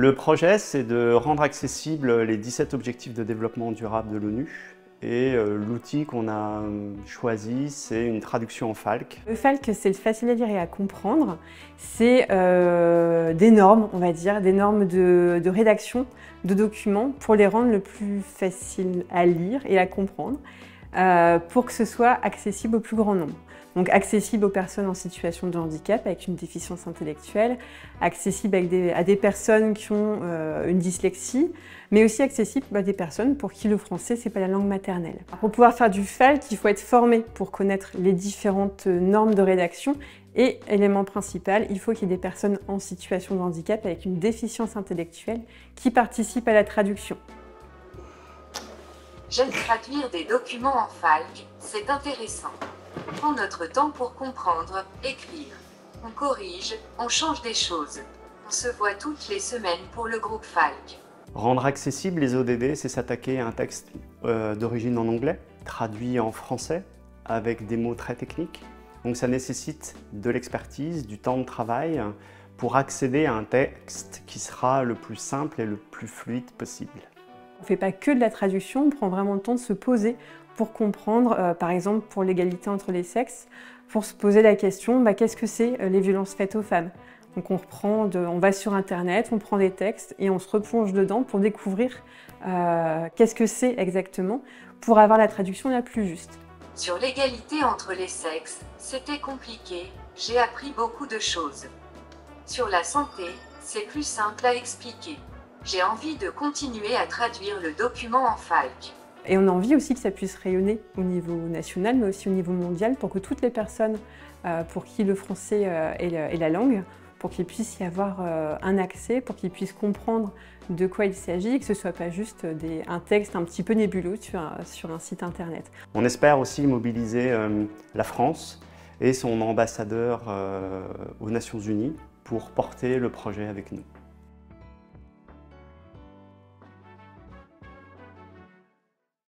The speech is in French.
Le projet, c'est de rendre accessibles les 17 objectifs de développement durable de l'ONU. Et l'outil qu'on a choisi, c'est une traduction en FALC. Le FALC, c'est facile à lire et à comprendre. C'est des normes, on va dire, des normes de rédaction de documents pour les rendre le plus facile à lire et à comprendre, pour que ce soit accessible au plus grand nombre. Donc accessible aux personnes en situation de handicap avec une déficience intellectuelle, accessible à des personnes qui ont une dyslexie, mais aussi accessible à des personnes pour qui le français c'est pas la langue maternelle. Pour pouvoir faire du FALC, il faut être formé pour connaître les différentes normes de rédaction et, élément principal, il faut qu'il y ait des personnes en situation de handicap avec une déficience intellectuelle qui participent à la traduction. J'aime traduire des documents en FALC, c'est intéressant. On prend notre temps pour comprendre, écrire. On corrige, on change des choses. On se voit toutes les semaines pour le groupe FALC. Rendre accessibles les ODD, c'est s'attaquer à un texte d'origine en anglais, traduit en français, avec des mots très techniques. Donc ça nécessite de l'expertise, du temps de travail, pour accéder à un texte qui sera le plus simple et le plus fluide possible. On ne fait pas que de la traduction, on prend vraiment le temps de se poser pour comprendre, par exemple pour l'égalité entre les sexes, pour se poser la question, qu'est-ce que c'est les violences faites aux femmes? Donc on va sur internet, on prend des textes et on se replonge dedans pour découvrir qu'est-ce que c'est exactement, pour avoir la traduction la plus juste. Sur l'égalité entre les sexes, c'était compliqué, j'ai appris beaucoup de choses. Sur la santé, c'est plus simple à expliquer. J'ai envie de continuer à traduire le document en FALC. Et on a envie aussi que ça puisse rayonner au niveau national, mais aussi au niveau mondial, pour que toutes les personnes pour qui le français est la langue, pour qu'il puisse y avoir un accès, pour qu'ils puissent comprendre de quoi il s'agit, et que ce ne soit pas juste un texte un petit peu nébuleux sur un site internet. On espère aussi mobiliser la France et son ambassadeur aux Nations Unies pour porter le projet avec nous.